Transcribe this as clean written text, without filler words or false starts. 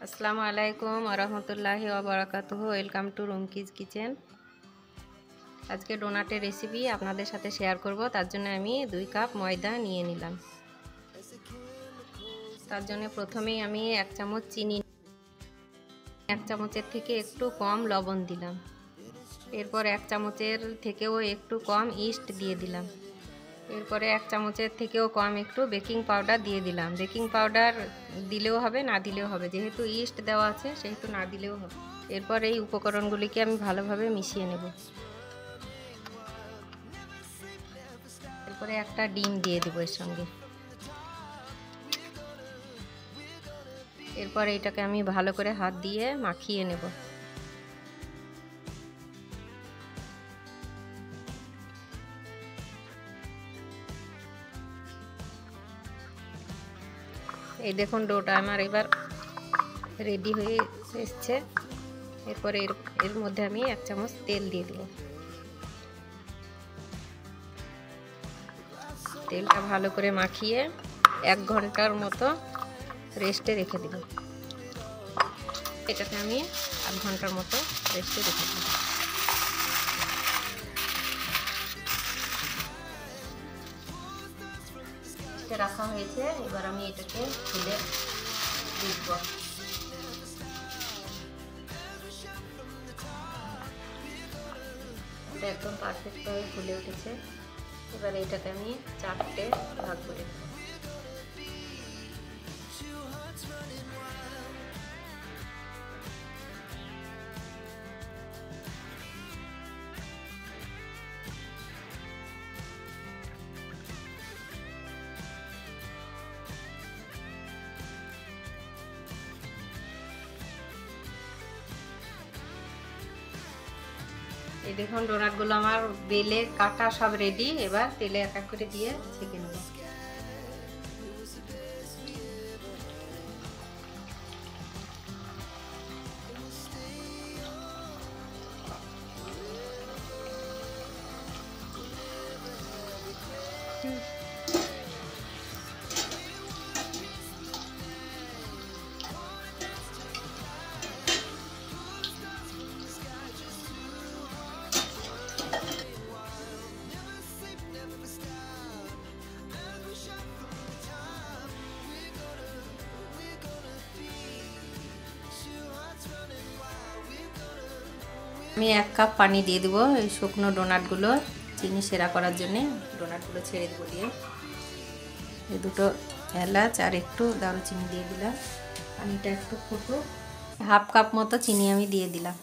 আসসালামু আলাইকুম ওয়া রাহমাতুল্লাহি ওয়া বারাকাতুহু। Welcome to Rumki's kitchen. আজকে ডোনাটের রেসিপি আপনাদের সাথে শেয়ার করব। তার জন্য আমি 2 কাপ ময়দা নিয়ে নিলাম। তার জন্য প্রথমেই আমি 1 চামচ চিনি, 1 চামচের থেকে একটু কম লবণ দিলাম। এরপর 1 চামচের থেকেও একটু কম ইস্ট দিয়ে দিলাম। এরপরে 1 চামচের থেকেও কম একটু বেকিং পাউডার দিয়ে দিলাম। বেকিং পাউডার দিলেও হবে, না দিলেও হবে, যেহেতু ইস্ট দেওয়া আছে সেহেতু না দিলেও হবে। এরপর এই উপকরণগুলিকে আমি ভালোভাবে মিশিয়ে নেব। এরপরে একটা ডিম দিয়ে দেব এর সঙ্গে। এরপর এটাকে আমি ভালো করে হাত দিয়ে মাখিয়ে নেব। এই দেখুন ডোটা আমার এবার রেডি হয়ে এসছে। এরপরে এর মধ্যে আমি 1 চামচ তেল দিয়ে দেব। তেলটা ভালো করে মাখিয়ে 1 ঘন্টার মতো রেস্টে রেখে দেব। এটাকে আমি 1 ঘন্টার মতো রেস্টে রেখে দেব। রাখা হয়েছে, এবার আমি এটাকে খুলে দেখব। এটা একদম পারফেক্টভাবে ফুলে উঠেছে। এবার এটাকে আমি 4টে ভাগ করে দেব। এই দেখুন ডোনাটগুলো আমার বেলে কাটা সব রেডি। এবার তেলে এক এক করে দিয়ে ছেঁকে নেব। আমি 1 কাপ পানি দিয়ে দেবো এই শুকনো ডোনাটগুলো চিনি সেরা করার জন্য। ডোনাটগুলো ছেড়ে দেবো দিয়ে এই 2টো এলাচ আর একটু দারুচিনি দিয়ে দিলাম। পানিটা একটু ফুটুক। 1/2 কাপ মতো চিনি আমি দিয়ে দিলাম।